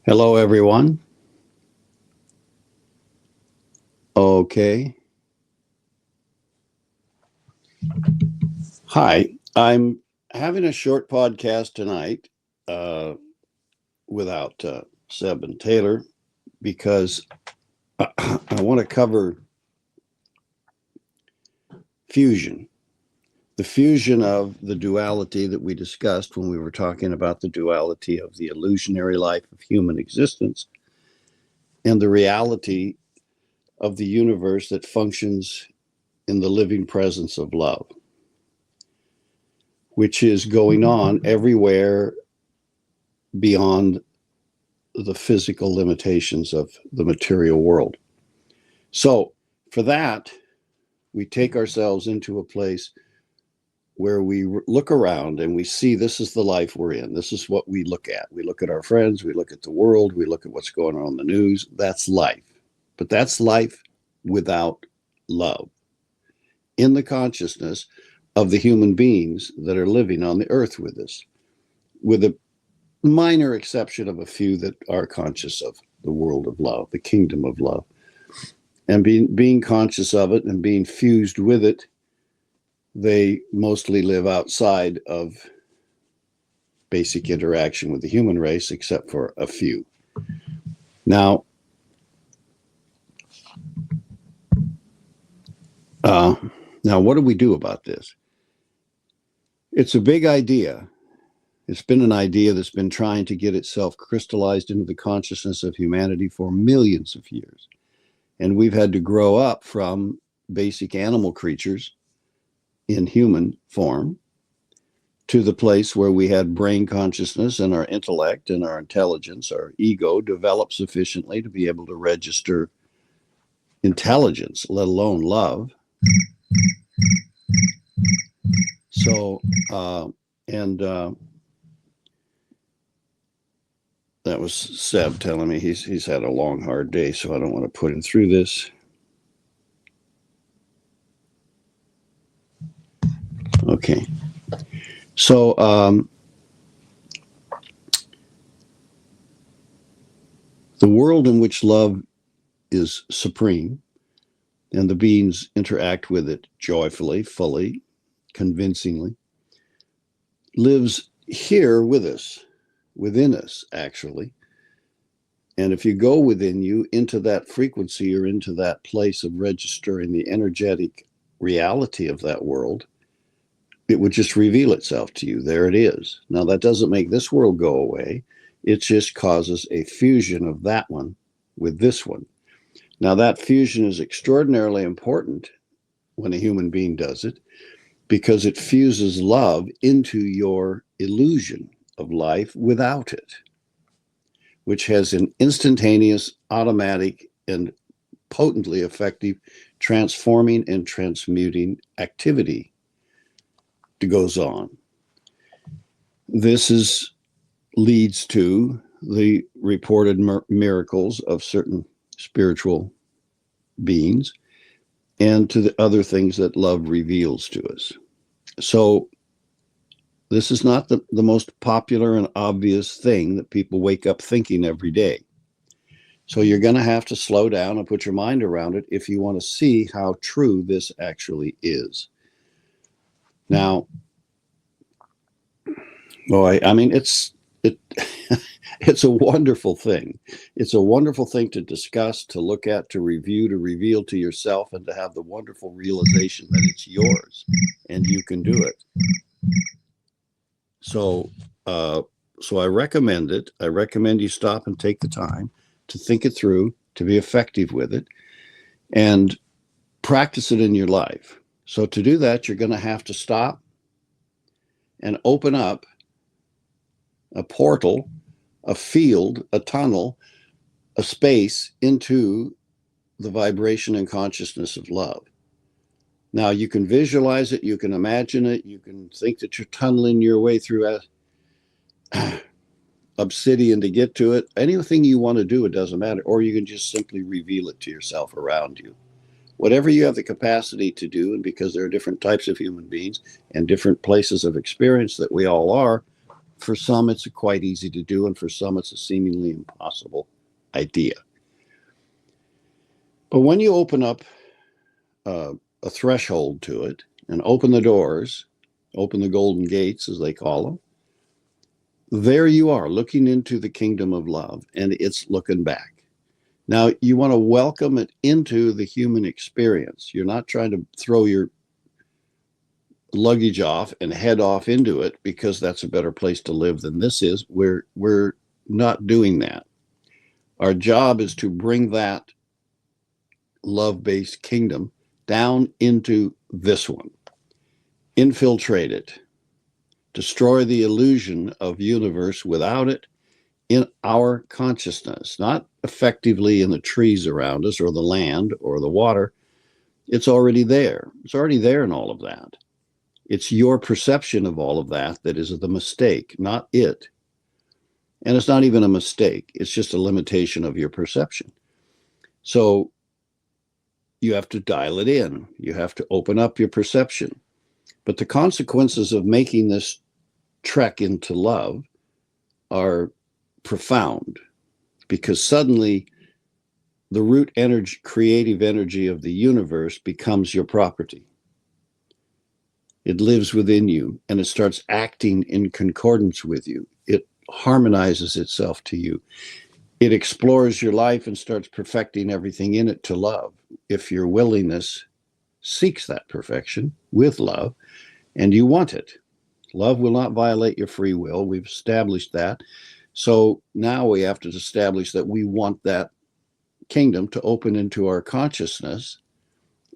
Hello, everyone. Okay. Hi, I'm having a short podcast tonight without Seb and Taylor because I want to cover fusion, the fusion of the duality that we discussed when we were talking about the duality of the illusionary life of human existence and the reality of the universe that functions in the living presence of love, which is going on everywhere beyond the physical limitations of the material world. So for that, we take ourselves into a place where we look around and we see this is the life we're in. This is what we look at. We look at our friends, we look at the world, we look at what's going on in the news. That's life. But that's life without love in the consciousness of the human beings that are living on the earth with us, with a minor exception of a few that are conscious of the world of love, the kingdom of love. And being conscious of it and being fused with it, they mostly live outside of basic interaction with the human race, except for a few. Now, what do we do about this? It's a big idea. It's been an idea that's been trying to get itself crystallized into the consciousness of humanity for millions of years. And we've had to grow up from basic animal creatures in human form to the place where we had brain consciousness and our intellect and our intelligence, our ego developed sufficiently to be able to register intelligence, let alone love. So, that was Seb telling me he's had a long, hard day, so I don't want to put him through this. Okay. So, the world in which love is supreme and the beings interact with it joyfully, fully, convincingly, lives here with us, within us, actually. And if you go within you into that frequency or into that place of registering the energetic reality of that world, it would just reveal itself to you. There it is. Now, that doesn't make this world go away. It just causes a fusion of that one with this one. Now, that fusion is extraordinarily important when a human being does it, because it fuses love into your illusion of life without it, which has an instantaneous, automatic, and potently effective transforming and transmuting activity that goes on. This leads to the reported miracles of certain spiritual beings and to the other things that love reveals to us. So this is not the most popular and obvious thing that people wake up thinking every day. So you're going to have to slow down and put your mind around it if you want to see how true this actually is. Now, Boy, I mean, it it's a wonderful thing. It's a wonderful thing to discuss, to look at, to review, to reveal to yourself, and to have the wonderful realization that it's yours and you can do it. So, uh, so I recommend it. I recommend you stop and take the time to think it through, to be effective with it, and practice it in your life. So to do that, you're going to have to stop and open up a portal, a field, a tunnel, a space into the vibration and consciousness of love. Now, you can visualize it, you can imagine it, you can think that you're tunneling your way through obsidian to get to it. Anything you want to do, it doesn't matter. Or you can just simply reveal it to yourself around you. Whatever you have the capacity to do, and because there are different types of human beings and different places of experience that we all are, for some it's quite easy to do, and for some it's a seemingly impossible idea. But when you open up a threshold to it and open the doors, open the golden gates, as they call them, there you are looking into the kingdom of love, and it's looking back. Now, you want to welcome it into the human experience. You're not trying to throw your luggage off and head off into it because that's a better place to live than this is. We're not doing that. Our job is to bring that love-based kingdom down into this one, infiltrate it, destroy the illusion of universe without it in our consciousness, not effectively in the trees around us or the land or the water. It's already there. It's already there in all of that. It's your perception of all of that that is the mistake, not it. And it's not even a mistake. It's just a limitation of your perception. So you have to dial it in. You have to open up your perception. But the consequences of making this trek into love are profound, because suddenly the root energy, creative energy of the universe becomes your property. It lives within you, and it starts acting in concordance with you. It harmonizes itself to you. It explores your life and starts perfecting everything in it to love, if your willingness seeks that perfection with love and you want it. Love will not violate your free will. We've established that. So now we have to establish that we want that kingdom to open into our consciousness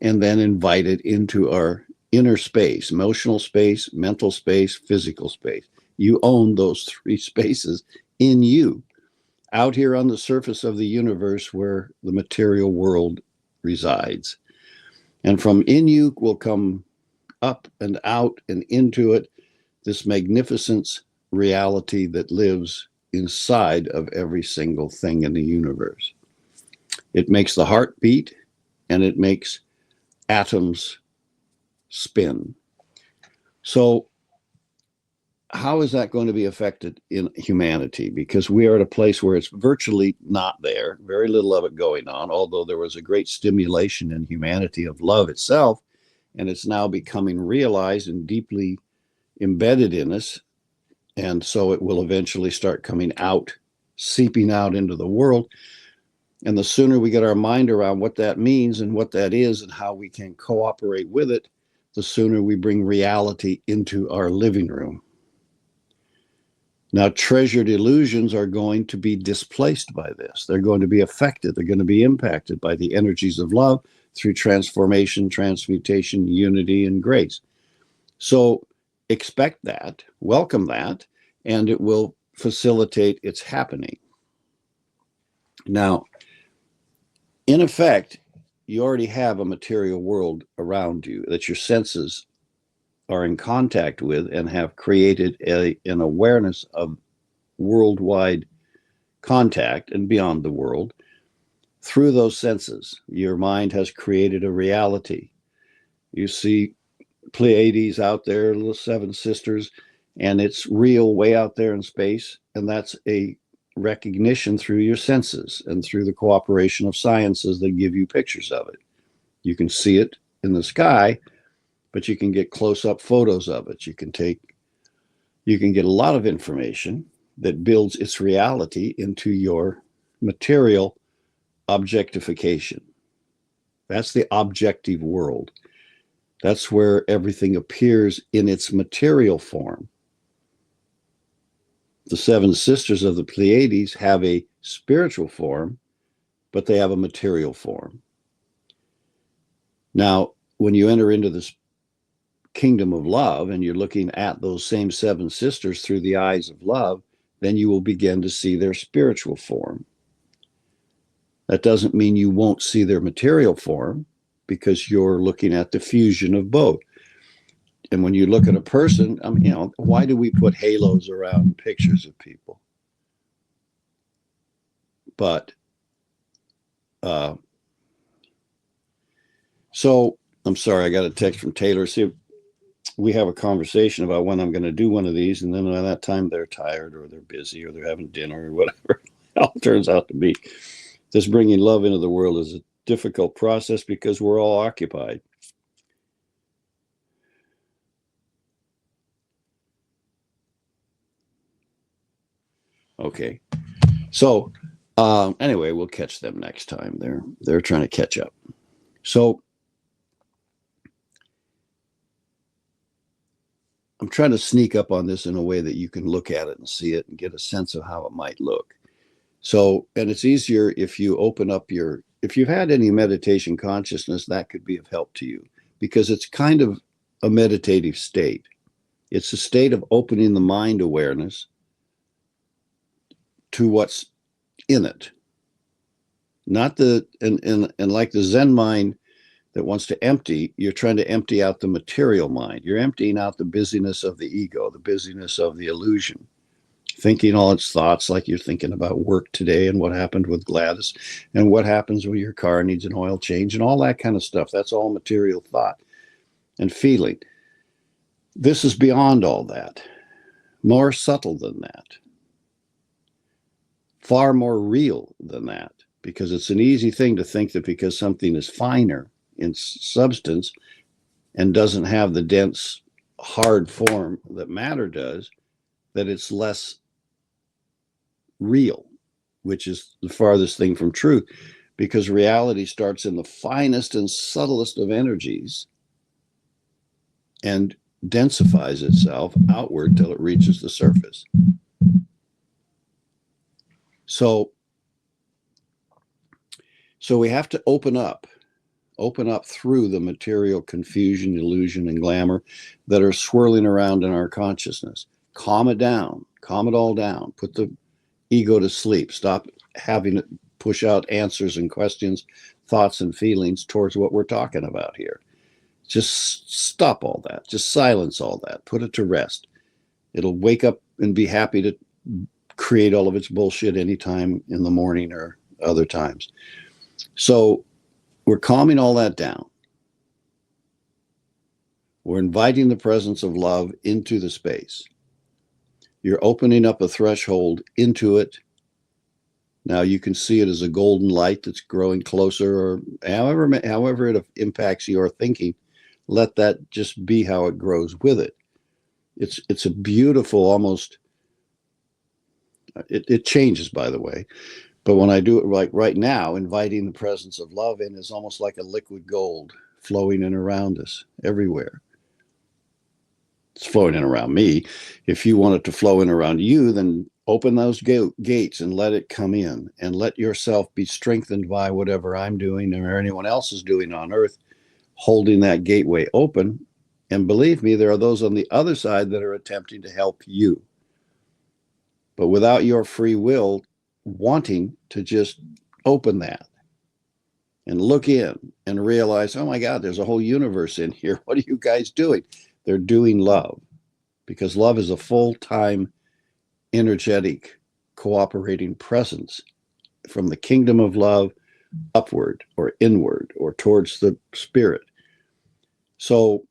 and then invite it into our inner space, emotional space, mental space, physical space. You own those three spaces in you, out here on the surface of the universe where the material world resides. And from in you will come up and out and into it this magnificent reality that lives inside of every single thing in the universe. It makes the heart beat, and it makes atoms spin. So how is that going to be affected in humanity? Because we are at a place where it's virtually not there, very little of it going on, although there was a great stimulation in humanity of love itself, and it's now becoming realized and deeply embedded in us. And so it will eventually start coming out, seeping out into the world. And the sooner we get our mind around what that means and what that is and how we can cooperate with it, the sooner we bring reality into our living room. Now, treasured illusions are going to be displaced by this. They're going to be affected. They're going to be impacted by the energies of love through transformation, transmutation, unity, and grace. So expect that, welcome that, and it will facilitate its happening. Now, in effect, you already have a material world around you that your senses are in contact with and have created an awareness of worldwide contact and beyond the world through those senses. Your mind has created a reality. You see Pleiades out there, little seven sisters, and it's real way out there in space, and that's a recognition through your senses and through the cooperation of sciences that give you pictures of it. You can see it in the sky, but you can get close-up photos of it. You can take you can get a lot of information that builds its reality into your material objectification. That's the objective world. That's where everything appears in its material form. The seven sisters of the Pleiades have a spiritual form, but they have a material form. Now, when you enter into this kingdom of love and you're looking at those same seven sisters through the eyes of love, then you will begin to see their spiritual form. That doesn't mean you won't see their material form, because you're looking at the fusion of both. And when you look at a person, why do we put halos around pictures of people? But so I'm sorry, I got a text from Taylor. See, we have a conversation about when I'm going to do one of these, and then by that time they're tired or they're busy or they're having dinner or whatever it all turns out to be. This bringing love into the world is a difficult process because we're all occupied. Okay. So anyway, we'll catch them next time. They're trying to catch up. So I'm trying to sneak up on this in a way that you can look at it and see it and get a sense of how it might look. So, and it's easier if you open up if you've had any meditation consciousness, that could be of help to you, because it's kind of a meditative state. It's a state of opening the mind awareness to what's in it. Not and like the Zen mind that wants to empty, you're trying to empty out the material mind. You're emptying out the busyness of the ego, the busyness of the illusion, thinking all its thoughts, like you're thinking about work today and what happened with Gladys and what happens when your car needs an oil change and all that kind of stuff. That's all material thought and feeling. This is beyond all that, more subtle than that, far more real than that, because it's an easy thing to think that because something is finer in substance and doesn't have the dense, hard form that matter does, that it's less real, which is the farthest thing from truth, because reality starts in the finest and subtlest of energies and densifies itself outward till it reaches the surface. So we have to open up through the material confusion, illusion, and glamour that are swirling around in our consciousness. Calm it down, calm it all down, put the ego to sleep, stop having it push out answers and questions, thoughts and feelings towards what we're talking about here. Just stop all that, just silence all that, put it to rest. It'll wake up and be happy to create all of its bullshit anytime in the morning or other times. So we're calming all that down. We're inviting the presence of love into the space. You're opening up a threshold into it. Now you can see it as a golden light that's growing closer, or however it impacts your thinking. Let that just be how it grows with it. It's a beautiful, almost, it changes, by the way. But when I do it like right now, inviting the presence of love in is almost like a liquid gold flowing in around us everywhere. It's flowing in around me. If you want it to flow in around you, then open those gates and let it come in, and let yourself be strengthened by whatever I'm doing or anyone else is doing on earth, holding that gateway open. And believe me, there are those on the other side that are attempting to help you. But without your free will wanting to just open that and look in and realize, oh my God, there's a whole universe in here. What are you guys doing? They're doing love, because love is a full-time, energetic, cooperating presence from the kingdom of love upward or inward or towards the spirit. So,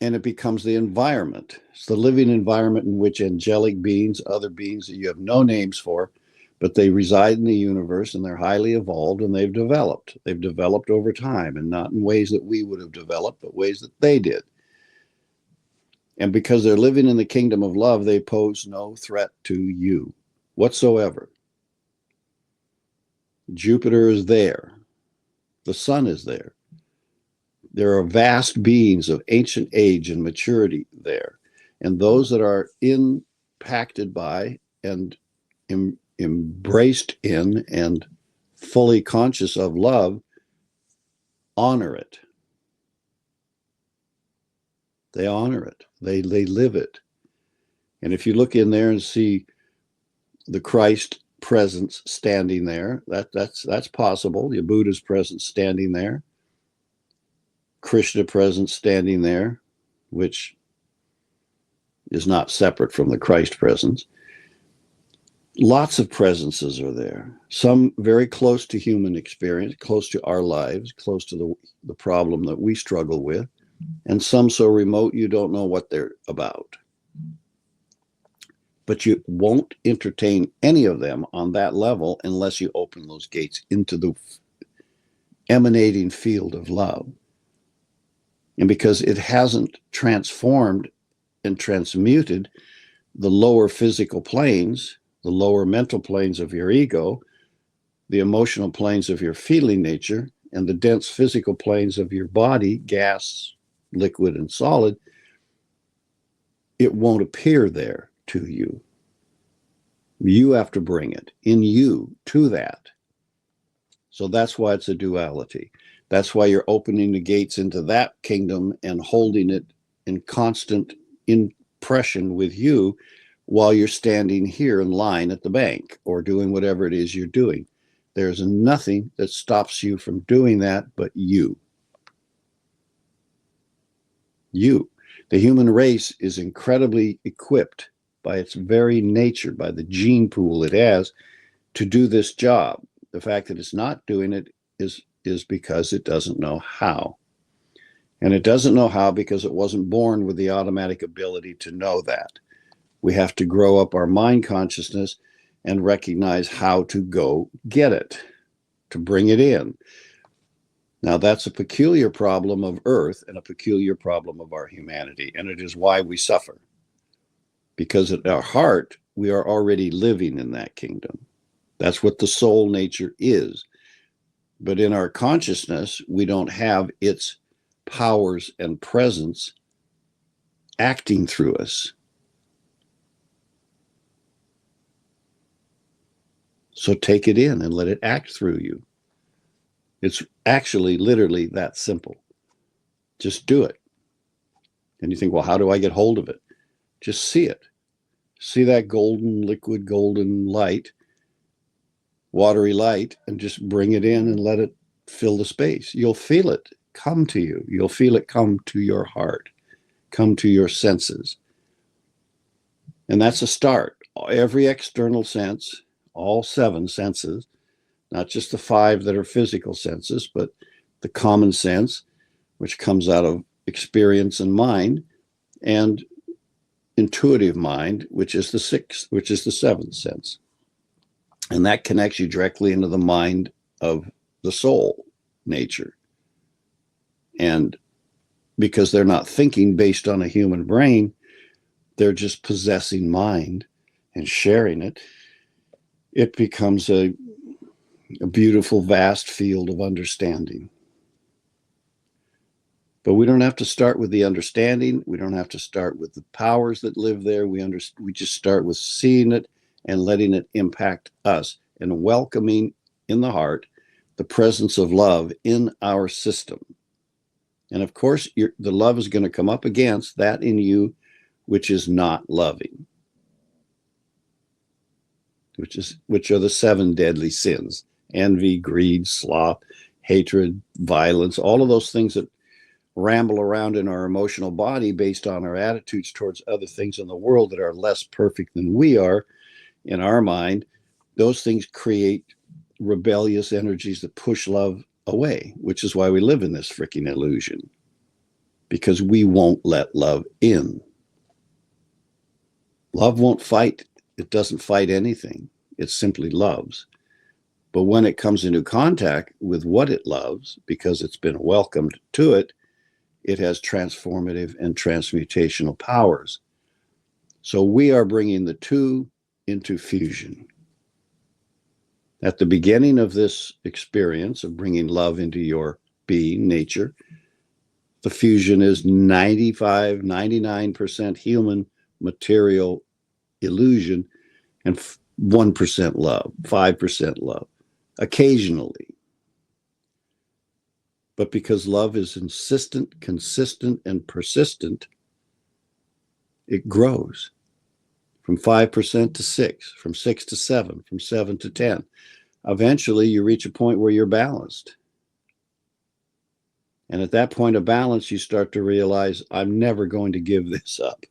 and it becomes the environment. It's the living environment in which angelic beings, other beings that you have no names for, but they reside in the universe and they're highly evolved and they've developed. They've developed over time, and not in ways that we would have developed, but ways that they did. And because they're living in the kingdom of love, they pose no threat to you whatsoever. Jupiter is there. The sun is there. There are vast beings of ancient age and maturity there. And those that are impacted by and embraced in and fully conscious of love honor it. They honor it. They live it. And if you look in there and see the Christ presence standing there, that's possible. The Buddha's presence standing there, Krishna presence standing there, which is not separate from the Christ presence. Lots of presences are there. Some very close to human experience, close to our lives, close to the problem that we struggle with, and some so remote you don't know what they're about. But you won't entertain any of them on that level unless you open those gates into the emanating field of love. And because it hasn't transformed and transmuted the lower physical planes, the lower mental planes of your ego, the emotional planes of your feeling nature, and the dense physical planes of your body, gas, liquid, and solid, it won't appear there to you. You have to bring it in you to that. So that's why it's a duality. That's why you're opening the gates into that kingdom and holding it in constant impression with you while you're standing here in line at the bank or doing whatever it is you're doing. There's nothing that stops you from doing that but you. You. The human race is incredibly equipped by its very nature, by the gene pool it has, to do this job. The fact that it's not doing it is because it doesn't know how. And it doesn't know how because it wasn't born with the automatic ability to know that. We have to grow up our mind consciousness and recognize how to go get it, to bring it in. Now, that's a peculiar problem of Earth and a peculiar problem of our humanity, and it is why we suffer. Because at our heart, we are already living in that kingdom. That's what the soul nature is. But in our consciousness, we don't have its powers and presence acting through us. So take it in and let it act through you. It's actually literally that simple. Just do it. And you think, well, how do I get hold of it? Just see it. See that golden, liquid, golden light, watery light, and just bring it in and let it fill the space. You'll feel it come to you. You'll feel it come to your heart, come to your senses. And that's a start. Every external sense, all 7 senses, not just the 5 that are physical senses, but the common sense, which comes out of experience and mind, and intuitive mind, which is the 7th sense. And that connects you directly into the mind of the soul nature. And because they're not thinking based on a human brain, they're just possessing mind and sharing it. It becomes a beautiful, vast field of understanding. But we don't have to start with the understanding. We don't have to start with the powers that live there. We just start with seeing it and letting it impact us and welcoming in the heart the presence of love in our system. And of course, the love is going to come up against that in you, which is not loving, which are the 7 deadly sins: envy, greed, sloth, hatred, violence, all of those things that ramble around in our emotional body based on our attitudes towards other things in the world that are less perfect than we are in our mind. Those things create rebellious energies that push love away, which is why we live in this freaking illusion, because we won't let love in. Love won't fight. It doesn't fight anything. It simply loves. But when it comes into contact with what it loves, because it's been welcomed to it, it has transformative and transmutational powers. So we are bringing the two into fusion. At the beginning of this experience of bringing love into your being, nature, the fusion is 95, 99% human material illusion and 1% love, 5% love, occasionally. But because love is insistent, consistent, and persistent, it grows from 5% to 6, from 6 to 7, from 7 to 10. Eventually, you reach a point where you're balanced. And at that point of balance, you start to realize, I'm never going to give this up.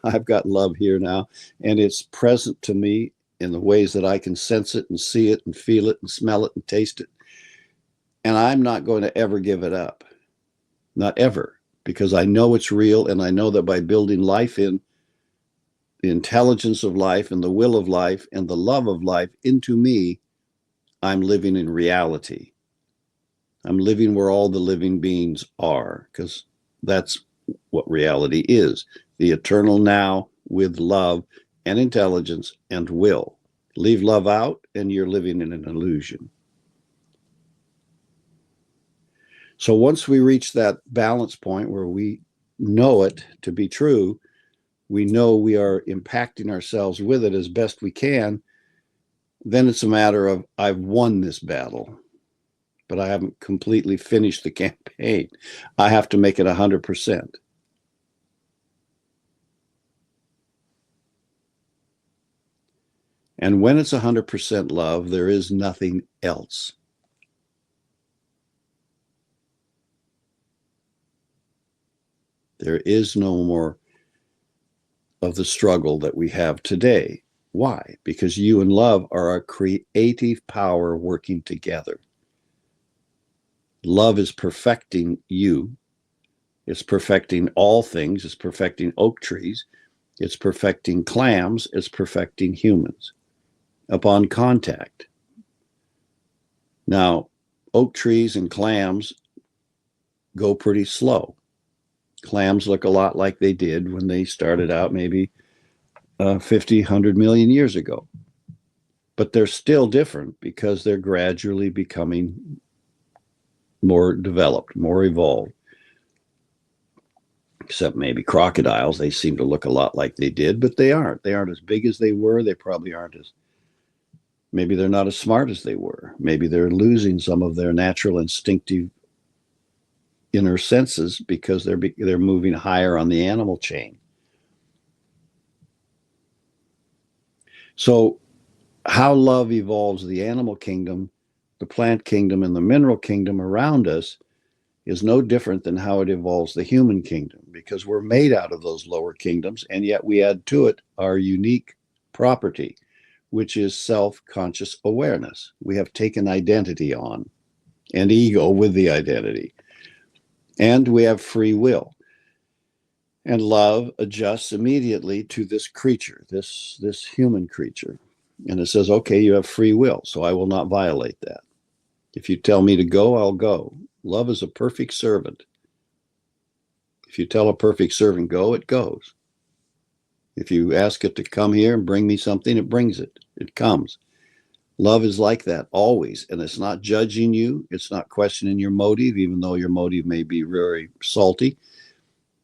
I've got love here now, and it's present to me in the ways that I can sense it and see it and feel it and smell it and taste it. And I'm not going to ever give it up. Not ever, because I know it's real, and I know that by building life in, the intelligence of life and the will of life and the love of life into me, I'm living in reality. I'm living where all the living beings are, because that's what reality is. The eternal now with love and intelligence and will. Leave love out and you're living in an illusion. So once we reach that balance point where we know it to be true, we know we are impacting ourselves with it as best we can, then it's a matter of, I've won this battle, but I haven't completely finished the campaign. I have to make it 100%. And when it's 100% love, there is nothing else. There is no more of the struggle that we have today. Why? Because you and love are a creative power working together. Love is perfecting you. It's perfecting all things. It's perfecting oak trees. It's perfecting clams. It's perfecting humans upon contact. Now, oak trees and clams go pretty slow. Clams look a lot like they did when they started out maybe 50, 100 million years ago. But they're still different because they're gradually becoming more developed, more evolved. Except maybe crocodiles, they seem to look a lot like they did, but they aren't. They aren't as big as they were. They probably aren't as, maybe they're not as smart as they were. Maybe they're losing some of their natural instinctive inner senses because they're moving higher on the animal chain. So how love evolves the animal kingdom, the plant kingdom, and the mineral kingdom around us is no different than how it evolves the human kingdom, because we're made out of those lower kingdoms, and yet we add to it our unique property, which is self-conscious awareness. We have taken identity on, and ego with the identity. And we have free will. And love adjusts immediately to this creature, this human creature. And it says, okay, you have free will, so I will not violate that. If you tell me to go, I'll go. Love is a perfect servant. If you tell a perfect servant go, it goes. If you ask it to come here and bring me something, it brings it. It comes. Love is like that always. And it's not judging you. It's not questioning your motive, even though your motive may be very salty.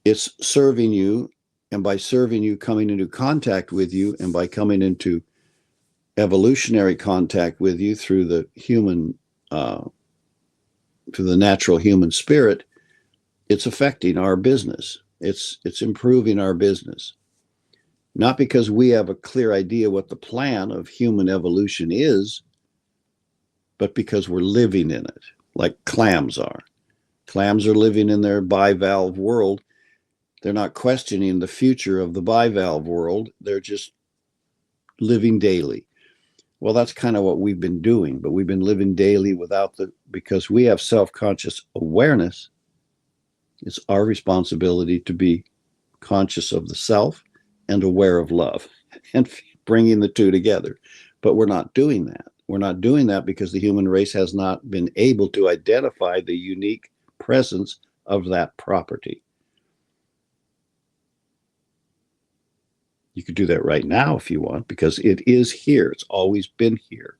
It's serving you. And by serving you, coming into contact with you, and by coming into evolutionary contact with you through the human, through the natural human spirit, it's affecting our business. It's improving our business. Not because we have a clear idea what the plan of human evolution is, but because we're living in it, like clams are. Clams are living in their bivalve world. They're not questioning the future of the bivalve world. They're just living daily. Well, that's kind of what we've been doing, but we've been living daily because we have self-conscious awareness. It's our responsibility to be conscious of the self and aware of love and bringing the two together. But we're not doing that. We're not doing that because the human race has not been able to identify the unique presence of that property. You could do that right now if you want, because it is here. It's always been here.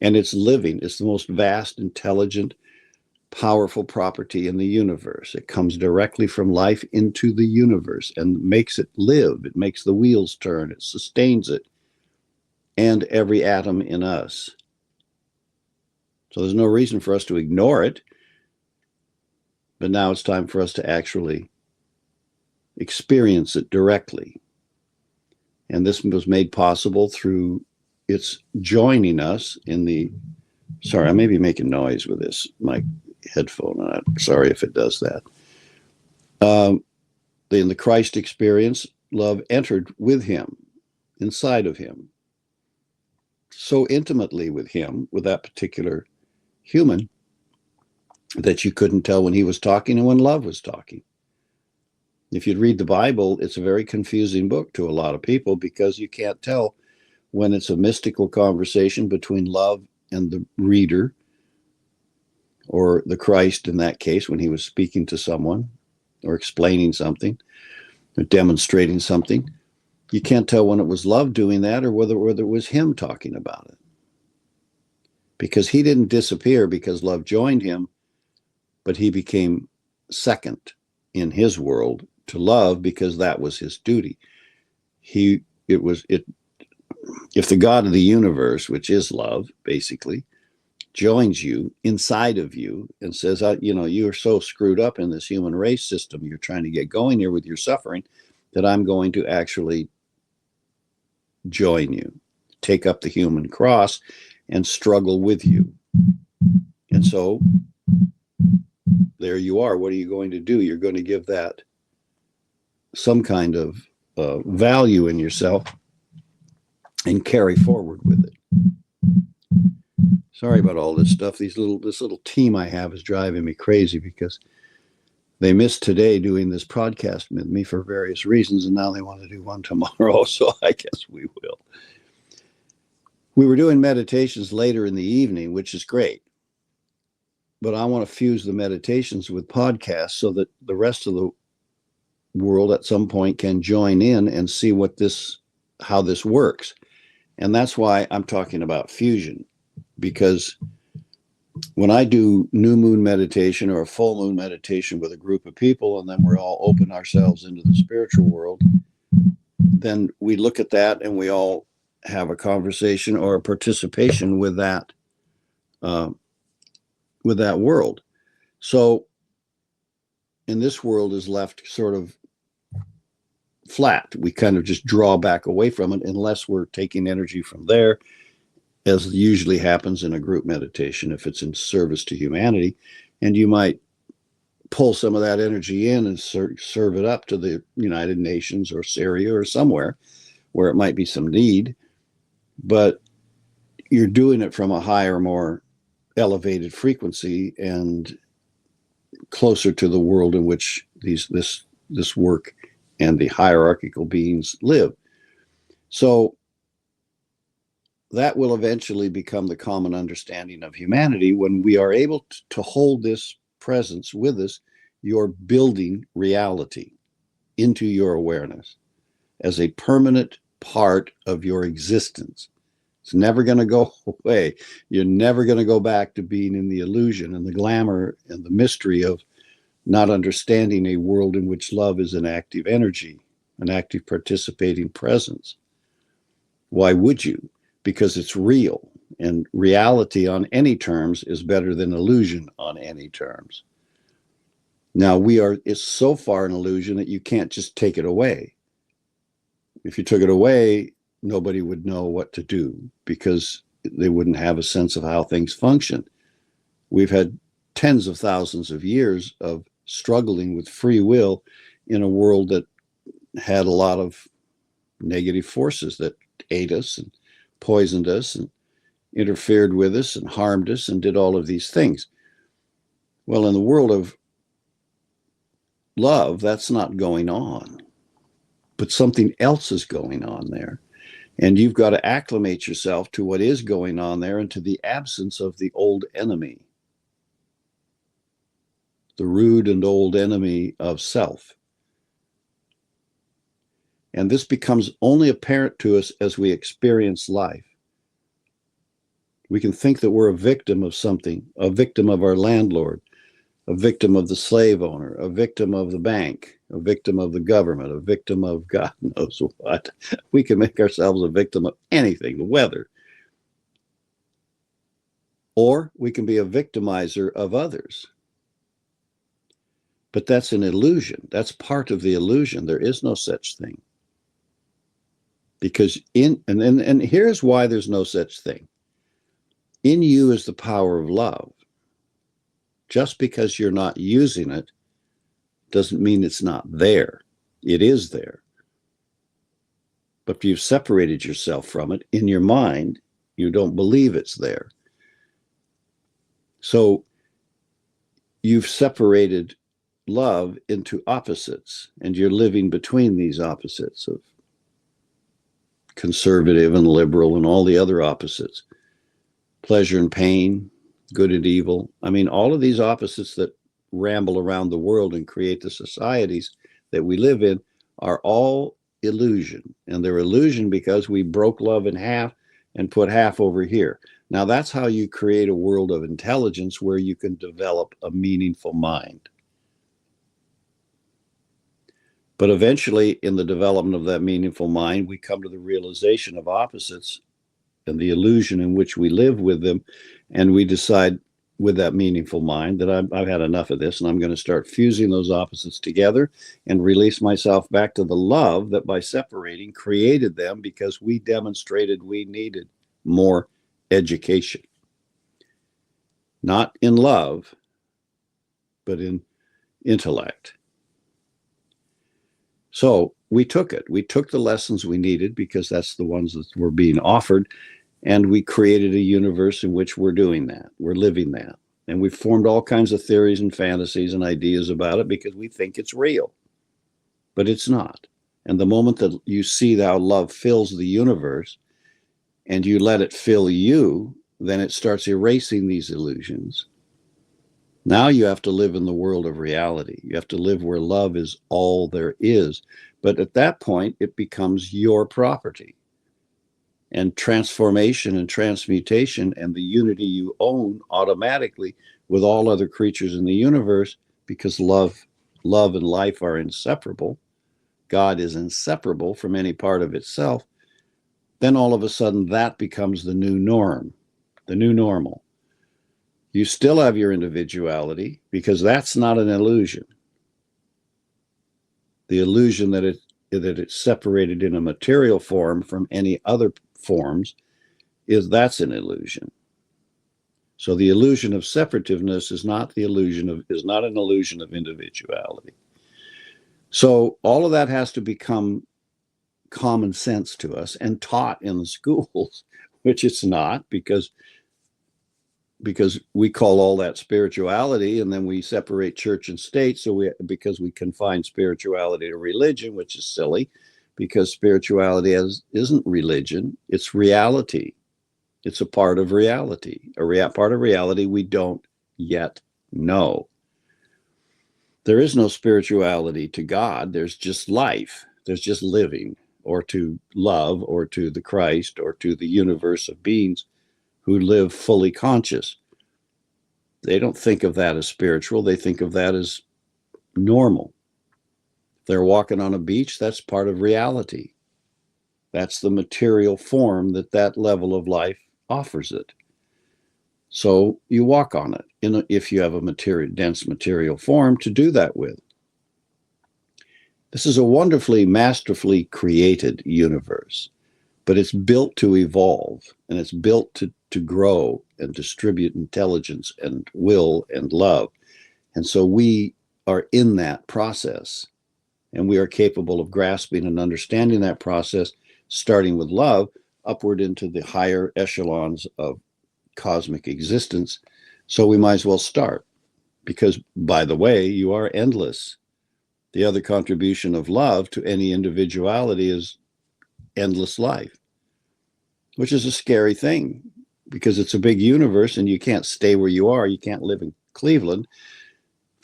And it's living. It's the most vast, intelligent, powerful property in the universe. It comes directly from life into the universe and makes it live. It makes the wheels turn. It sustains it and every atom in us. So there's no reason for us to ignore it. But now it's time for us to actually experience it directly. And this was made possible through its joining us in the, sorry, I may be making noise with this, my headphone. I'm sorry if it does that. In the Christ experience, love entered with him, inside of him, so intimately with him, with that particular human, that you couldn't tell when he was talking and when love was talking. If you'd read the Bible, it's a very confusing book to a lot of people because you can't tell when it's a mystical conversation between love and the reader, or the Christ in that case, when he was speaking to someone or explaining something or demonstrating something. You can't tell when it was love doing that or whether it was him talking about it. Because he didn't disappear because love joined him, but he became second in his world to love because that was his duty. If the God of the universe, which is love, basically, joins you inside of you and says, you're so screwed up in this human race system you're trying to get going here with your suffering that I'm going to actually join you, take up the human cross and struggle with you. And so there you are. What are you going to do? You're going to give that some kind of value in yourself and carry forward with it. Sorry about all this stuff. This little team I have is driving me crazy because they missed today doing this podcast with me for various reasons, and now they want to do one tomorrow, so I guess we will. We were doing meditations later in the evening, which is great, but I want to fuse the meditations with podcasts so that the rest of the world at some point can join in and see how this works. And that's why I'm talking about fusion, because when I do new moon meditation or a full moon meditation with a group of people, and then we're all open ourselves into the spiritual world, then we look at that and we all have a conversation or a participation with that world. So, and this world is left sort of flat. We kind of just draw back away from it unless we're taking energy from there, as usually happens in a group meditation if it's in service to humanity. And you might pull some of that energy in and serve it up to the United Nations or Syria or somewhere where it might be some need. But you're doing it from a higher, more elevated frequency and closer to the world in which this work and the hierarchical beings live. So that will eventually become the common understanding of humanity when we are able to hold this presence with us. You're building reality into your awareness as a permanent part of your existence. It's never going to go away. You're never going to go back to being in the illusion and the glamour and the mystery of not understanding a world in which love is an active energy, an active participating presence. Why would you? Because it's real, and reality on any terms is better than illusion on any terms. Now it's so far an illusion that you can't just take it away. If you took it away, nobody would know what to do because they wouldn't have a sense of how things function. We've had tens of thousands of years of struggling with free will in a world that had a lot of negative forces that ate us and poisoned us and interfered with us and harmed us and did all of these things. Well, in the world of love, that's not going on, but something else is going on there. And you've got to acclimate yourself to what is going on there and to the absence of the old enemy. the rude and old enemy of self. And this becomes only apparent to us as we experience life. We can think that we're a victim of something, a victim of our landlord, a victim of the slave owner, a victim of the bank, a victim of the government, a victim of God knows what. We can make ourselves a victim of anything, the weather. Or we can be a victimizer of others. But that's an illusion. That's part of the illusion. There is no such thing. Because and here's why there's no such thing. In you is the power of love. Just because you're not using it doesn't mean it's not there. It is there. But if you've separated yourself from it in your mind, you don't believe it's there. So you've separated love into opposites, and you're living between these opposites of conservative and liberal and all the other opposites, pleasure and pain, good and evil. I mean, all of these opposites that ramble around the world and create the societies that we live in are all illusion. And they're illusion because we broke love in half and put half over here. Now, that's how you create a world of intelligence where you can develop a meaningful mind. But eventually, in the development of that meaningful mind, we come to the realization of opposites and the illusion in which we live with them. And we decide with that meaningful mind that I've had enough of this, and I'm going to start fusing those opposites together and release myself back to the love that by separating created them, because we demonstrated we needed more education. Not in love, but in intellect. So we took it. We took the lessons we needed because that's the ones that were being offered. And we created a universe in which we're doing that. We're living that. And we've formed all kinds of theories and fantasies and ideas about it because we think it's real. But it's not. And the moment that you see how love fills the universe and you let it fill you, then it starts erasing these illusions. Now you have to live in the world of reality. You have to live where love is all there is. But at that point, it becomes your property. And transformation and transmutation and the unity you own automatically with all other creatures in the universe, because love and life are inseparable. God is inseparable from any part of itself. Then all of a sudden that becomes the new norm, the new normal. You still have your individuality because that's not an illusion. The illusion that it's separated in a material form from any other forms that's an illusion. So the illusion of separativeness is not an illusion of individuality. So all of that has to become common sense to us and taught in the schools, which it's not, because we call all that spirituality, and then we separate church and state. So because we confine spirituality to religion, which is silly, because spirituality isn't religion, it's reality. It's a part of reality, part of reality we don't yet know. There is no spirituality to God. There's just life. There's just living, or to love, or to the Christ, or to the universe of beings who live fully conscious. They don't think of that as spiritual. They think of that as normal. If they're walking on a beach, that's part of reality. That's the material form that level of life offers it. So you walk on it if you have a dense material form to do that with. This is a wonderfully, masterfully created universe, but it's built to evolve, and it's built to grow and distribute intelligence and will and love. And so we are in that process, and we are capable of grasping and understanding that process, starting with love, upward into the higher echelons of cosmic existence. So we might as well start, because, by the way, you are endless. The other contribution of love to any individuality is endless life, which is a scary thing, because it's a big universe and you can't stay where you are. You can't live in Cleveland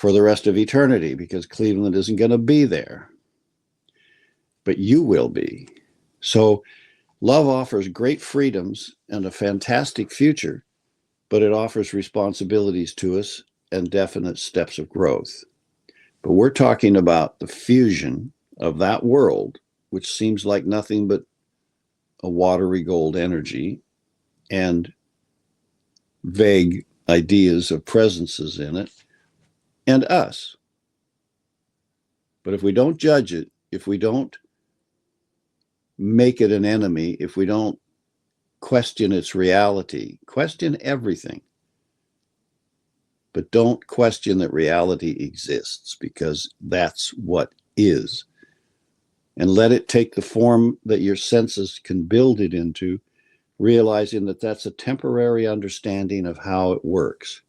for the rest of eternity, because Cleveland isn't going to be there. But you will be. So love offers great freedoms and a fantastic future, but it offers responsibilities to us and definite steps of growth. But we're talking about the fusion of that world, which seems like nothing but a watery gold energy and vague ideas of presences in it, and us. But if we don't judge it, if we don't make it an enemy, if we don't question its reality, question everything, but don't question that reality exists, because that's what is. And let it take the form that your senses can build it into, realizing that that's a temporary understanding of how it works.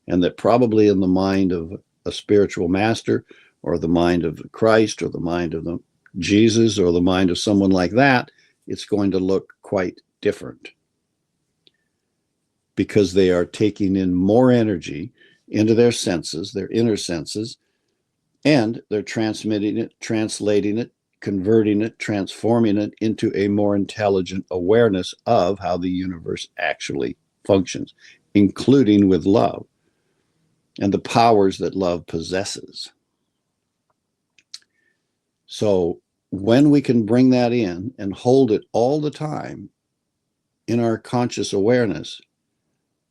And that probably in the mind of a spiritual master, or the mind of Christ, or the mind of Jesus, or the mind of someone like that, it's going to look quite different, because they are taking in more energy into their senses, their inner senses, and they're transmitting it, translating it, converting it, transforming it into a more intelligent awareness of how the universe actually functions, including with love and the powers that love possesses. So when we can bring that in and hold it all the time in our conscious awareness,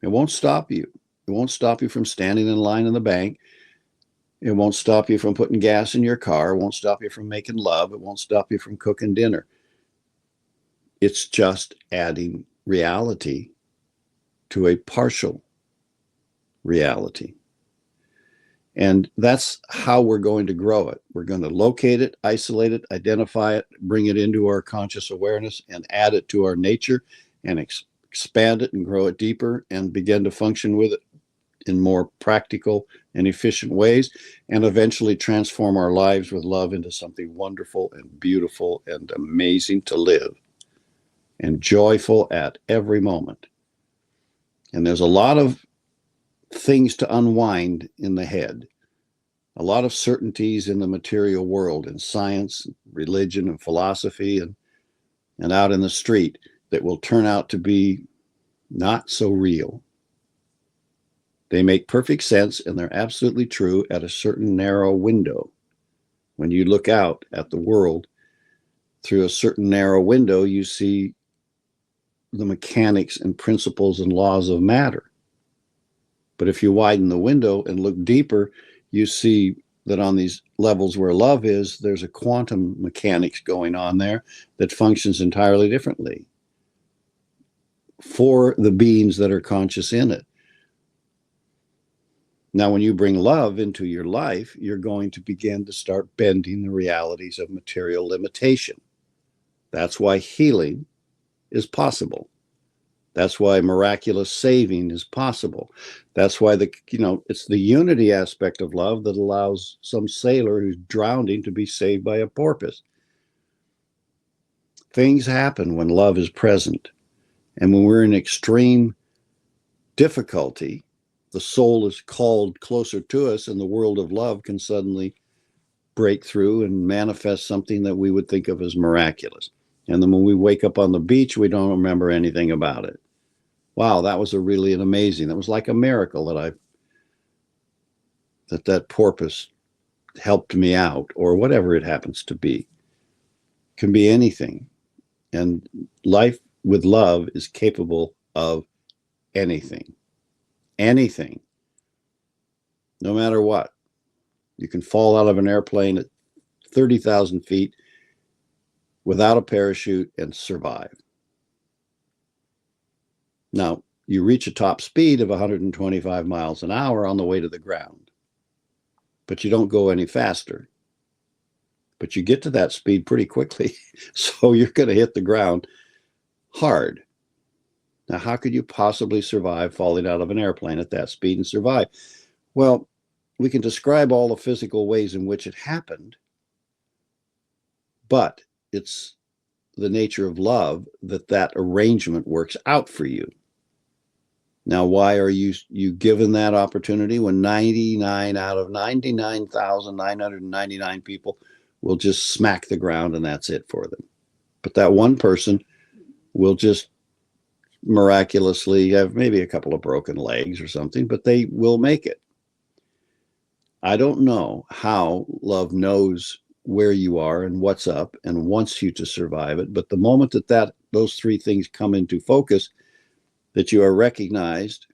it won't stop you. It won't stop you from standing in line in the bank. It won't stop you from putting gas in your car. It won't stop you from making love. It won't stop you from cooking dinner. It's just adding reality to a partial reality. And that's how we're going to grow it. We're going to locate it, isolate it, identify it, bring it into our conscious awareness, and add it to our nature, and expand it and grow it deeper, and begin to function with it in more practical and efficient ways, and eventually transform our lives with love into something wonderful and beautiful and amazing to live, and joyful at every moment. And there's a lot of things to unwind in the head, a lot of certainties in the material world, in science, religion, and philosophy, and out in the street, that will turn out to be not so real. They make perfect sense, and they're absolutely true at a certain narrow window. When you look out at the world through a certain narrow window, you see the mechanics and principles and laws of matter. But if you widen the window and look deeper, you see that on these levels where love is, there's a quantum mechanics going on there that functions entirely differently for the beings that are conscious in it. Now, when you bring love into your life, you're going to begin to start bending the realities of material limitation. That's why healing is possible. That's why miraculous saving is possible. That's why it's the unity aspect of love that allows some sailor who's drowning to be saved by a porpoise. Things happen when love is present. And when we're in extreme difficulty, the soul is called closer to us, and the world of love can suddenly break through and manifest something that we would think of as miraculous. And then when we wake up on the beach, we don't remember anything about it. Wow, that was really an amazing, that was like a miracle that porpoise helped me out, or whatever it happens to be. It can be anything. And life with love is capable of anything. Anything. No matter what. You can fall out of an airplane at 30,000 feet without a parachute and survive. Now, you reach a top speed of 125 miles an hour on the way to the ground, but you don't go any faster. But you get to that speed pretty quickly, so you're going to hit the ground hard. Now, how could you possibly survive falling out of an airplane at that speed and survive? Well, we can describe all the physical ways in which it happened, but it's the nature of love that arrangement works out for you. Now, why are you given that opportunity when 99 out of 99,999 people will just smack the ground and that's it for them? But that one person will just miraculously have maybe a couple of broken legs or something, but they will make it. I don't know how love knows where you are and what's up and wants you to survive it, but the moment that those three things come into focus, that you are recognized,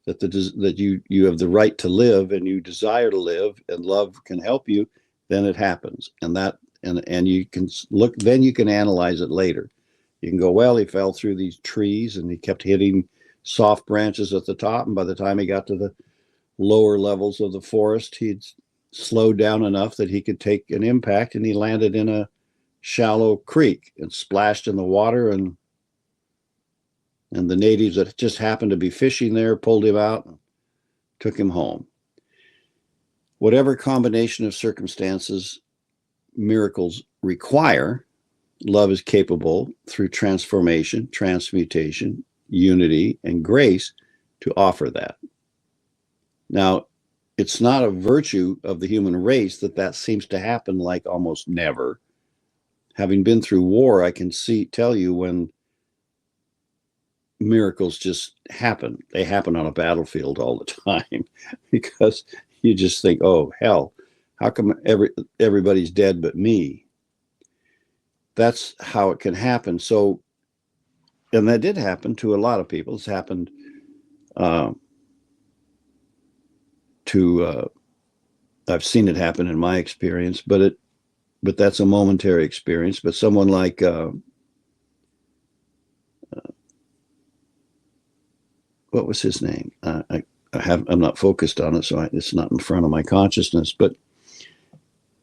that you have the right to live and you desire to live and love can help you, then it happens. And you can look, then you can analyze it later. You can go, well, he fell through these trees and he kept hitting soft branches at the top, and by the time he got to the lower levels of the forest, he'd slowed down enough that he could take an impact, and he landed in a shallow creek and splashed in the water, and the natives that just happened to be fishing there pulled him out and took him home. Whatever combination of circumstances miracles require, love is capable, through transformation, transmutation, unity, and grace, to offer that. Now, it's not a virtue of the human race that seems to happen like almost never. Having been through war, I can tell you when miracles just happen. They happen on a battlefield all the time because you just think, oh, hell, how come everybody's dead but me? That's how it can happen. So, and that did happen to a lot of people. It's happened I've seen it happen in my experience, but that's a momentary experience. But someone like what was his name? I'm not focused on it, so it's not in front of my consciousness. But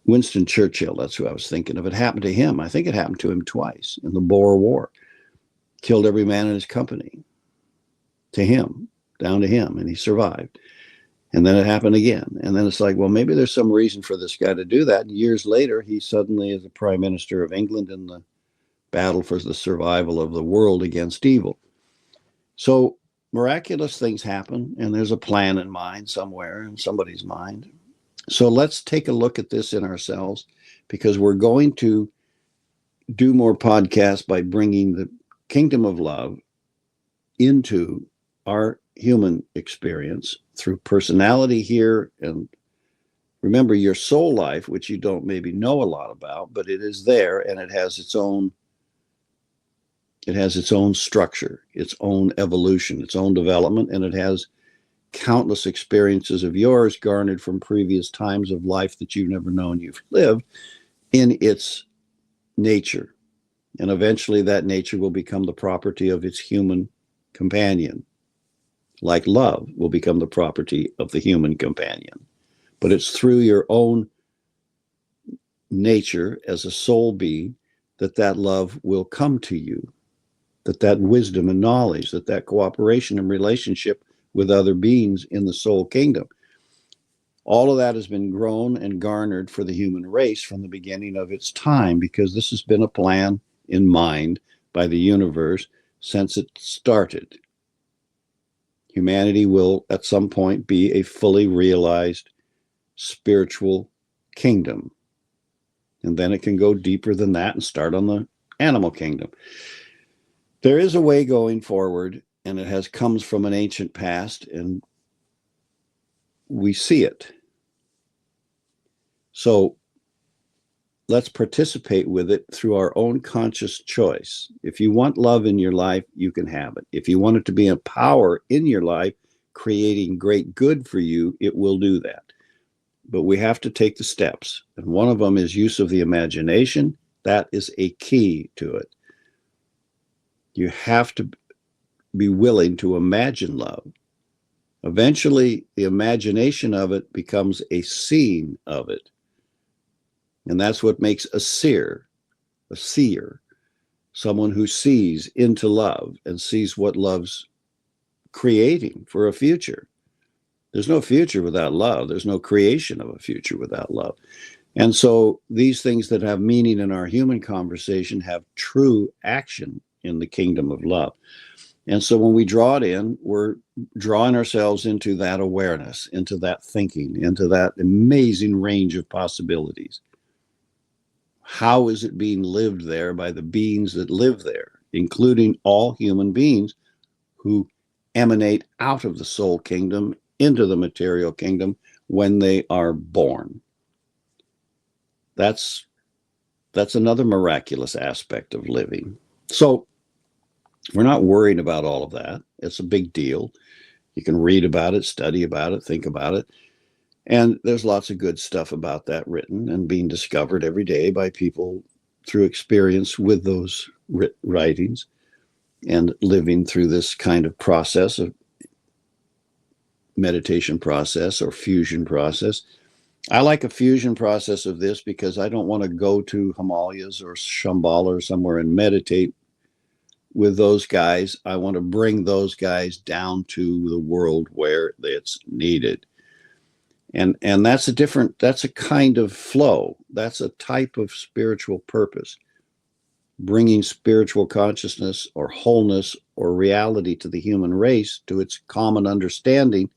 Winston Churchill, that's who I was thinking of. It happened to him. I think it happened to him twice in the Boer War. Killed every man in his company. Down to him, and he survived. And then it happened again. And then it's like, well, maybe there's some reason for this guy to do that. And years later, he suddenly is the Prime Minister of England in the battle for the survival of the world against evil. So miraculous things happen, and there's a plan in mind somewhere, in somebody's mind. So let's take a look at this in ourselves, because we're going to do more podcasts by bringing the kingdom of love into our human experience through personality here. And remember, your soul life, which you don't maybe know a lot about, but it is there, and it has its own structure, its own evolution, its own development, and it has countless experiences of yours garnered from previous times of life that you've never known you've lived in its nature. And eventually that nature will become the property of its human companion, like love will become the property of the human companion. But it's through your own nature as a soul being that love will come to you, that wisdom and knowledge, that cooperation and relationship with other beings in the soul kingdom. All of that has been grown and garnered for the human race from the beginning of its time, because this has been a plan in mind by the universe since it started. Humanity will at some point be a fully realized spiritual kingdom. And then it can go deeper than that and start on the animal kingdom. There is a way going forward, and it comes from an ancient past, and we see it. So let's participate with it through our own conscious choice. If you want love in your life, you can have it. If you want it to be a power in your life, creating great good for you, it will do that. But we have to take the steps. And one of them is use of the imagination. That is a key to it. You have to be willing to imagine love. Eventually, the imagination of it becomes a seeing of it. And that's what makes a seer, someone who sees into love and sees what love's creating for a future. There's no future without love. There's no creation of a future without love. And so these things that have meaning in our human conversation have true action in the kingdom of love. And so when we draw it in, we're drawing ourselves into that awareness, into that thinking, into that amazing range of possibilities. How is it being lived there by the beings that live there, including all human beings who emanate out of the soul kingdom into the material kingdom when they are born? That's another miraculous aspect of living. So we're not worried about all of that. It's a big deal. You can read about it, study about it, think about it. And there's lots of good stuff about that written and being discovered every day by people through experience with those writings and living through this kind of process of meditation process or fusion process. I like a fusion process of this because I don't want to go to Himalayas or Shambhala or somewhere and meditate with those guys. I want to bring those guys down to the world where it's needed. And that's a kind of flow. That's a type of spiritual purpose. Bringing spiritual consciousness or wholeness or reality to the human race, to its common understanding,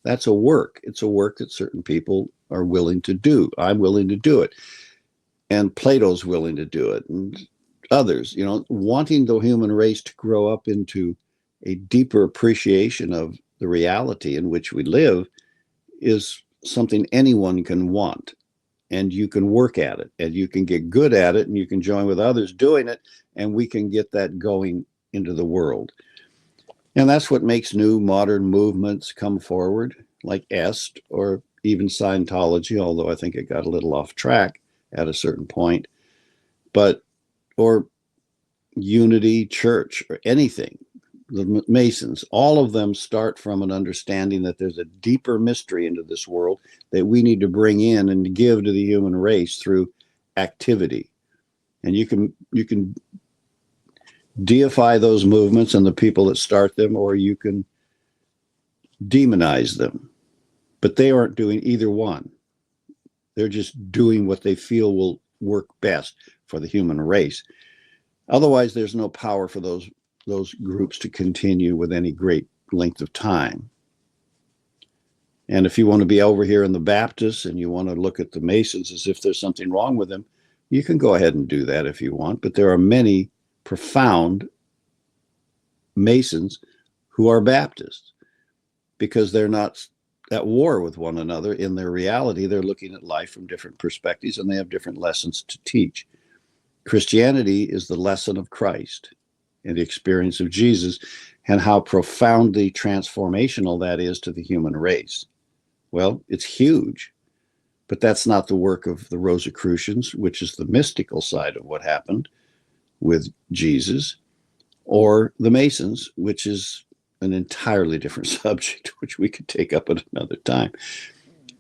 that's a work. It's a work that certain people are willing to do. I'm willing to do it. And Plato's willing to do it. And others, wanting the human race to grow up into a deeper appreciation of the reality in which we live is something anyone can want. And you can work at it, and you can get good at it, and you can join with others doing it, and we can get that going into the world. And that's what makes new modern movements come forward, like Est or even Scientology, although I think it got a little off track at a certain point, or Unity Church or anything. The Masons, all of them start from an understanding that there's a deeper mystery into this world that we need to bring in and give to the human race through activity. And you can deify those movements and the people that start them, or you can demonize them. But they aren't doing either one. They're just doing what they feel will work best for the human race. Otherwise, there's no power for those groups to continue with any great length of time. And if you want to be over here in the Baptists and you want to look at the Masons as if there's something wrong with them, you can go ahead and do that if you want. But there are many profound Masons who are Baptists because they're not at war with one another in their reality. They're looking at life from different perspectives, and they have different lessons to teach. Christianity is the lesson of Christ and the experience of Jesus, and how profoundly transformational that is to the human race. Well, it's huge, but that's not the work of the Rosicrucians, which is the mystical side of what happened with Jesus, or the Masons, which is an entirely different subject, which we could take up at another time.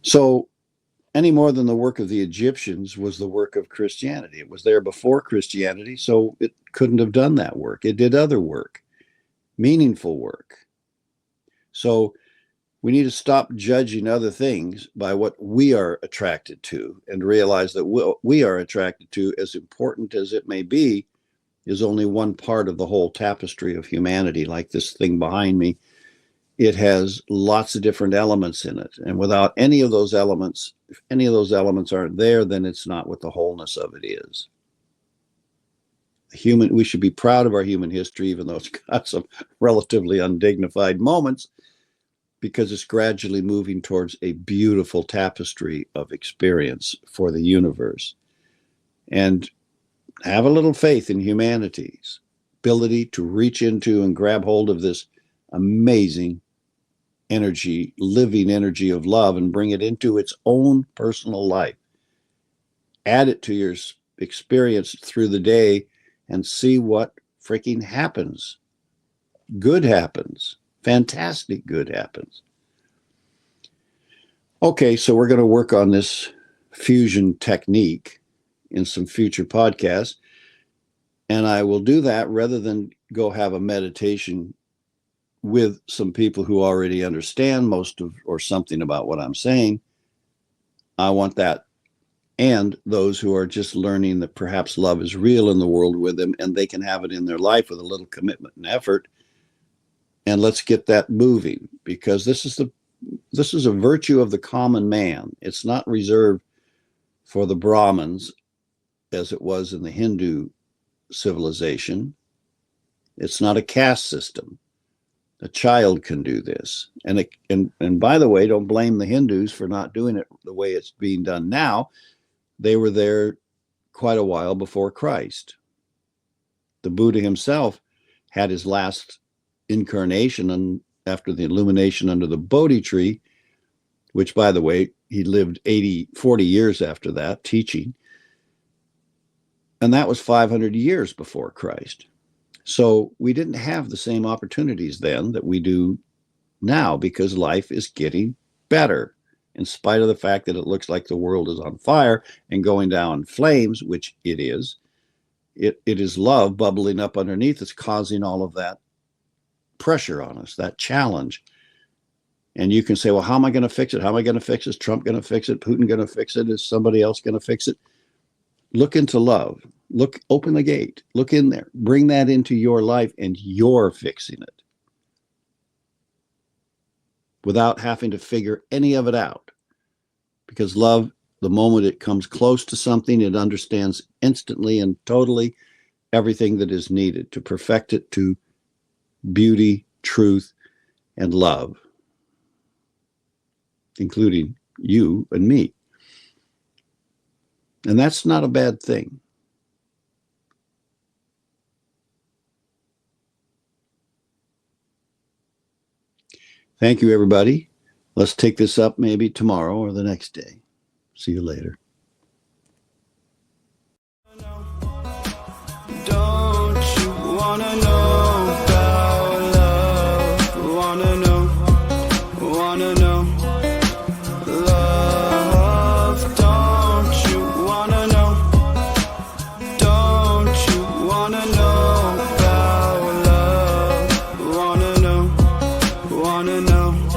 So any more than the work of the Egyptians was the work of Christianity. It was there before Christianity, so it couldn't have done that work. It did other work, meaningful work. So we need to stop judging other things by what we are attracted to and realize that what we are attracted to, as important as it may be, is only one part of the whole tapestry of humanity. Like this thing behind me, it has lots of different elements in it. And without any of those elements, if any of those elements aren't there, then it's not what the wholeness of it is. We should be proud of our human history, even though it's got some relatively undignified moments, because it's gradually moving towards a beautiful tapestry of experience for the universe. And have a little faith in humanity's ability to reach into and grab hold of this amazing energy, living energy of love, and bring it into its own personal life. Add it to your experience through the day and see what freaking happens. Good happens. Fantastic good happens. Okay, so we're going to work on this fusion technique in some future podcasts. And I will do that rather than go have a meditation with some people who already understand most of or something about what I'm saying. I want that, and those who are just learning that perhaps love is real in the world with them, and they can have it in their life with a little commitment and effort. and let's get that moving, because this is a virtue of the common man. It's not reserved for the Brahmins as it was in the Hindu civilization. It's not a caste system. A child can do this. And by the way, don't blame the Hindus for not doing it the way it's being done now. They were there quite a while before Christ. The Buddha himself had his last incarnation after the illumination under the Bodhi tree, which, by the way, he lived 40 years after that, teaching. And that was 500 years before Christ. So we didn't have the same opportunities then that we do now, because life is getting better, in spite of the fact that it looks like the world is on fire and going down in flames, which it is. It is love bubbling up underneath that's causing all of that pressure on us, that challenge. And you can say, well, how am I going to fix it? How am I going to fix it? Is Trump going to fix it? Putin going to fix it? Is somebody else going to fix it? Look into love. Look, open the gate. Look in there. Bring that into your life, and you're fixing it without having to figure any of it out. Because love, the moment it comes close to something, it understands instantly and totally everything that is needed to perfect it to beauty, truth, and love, including you and me. And that's not a bad thing. Thank you, everybody. Let's take this up maybe tomorrow or the next day. See you later. Don't you wanna know about love? Wanna know love? Don't you wanna know? Don't you wanna know about love? Wanna know?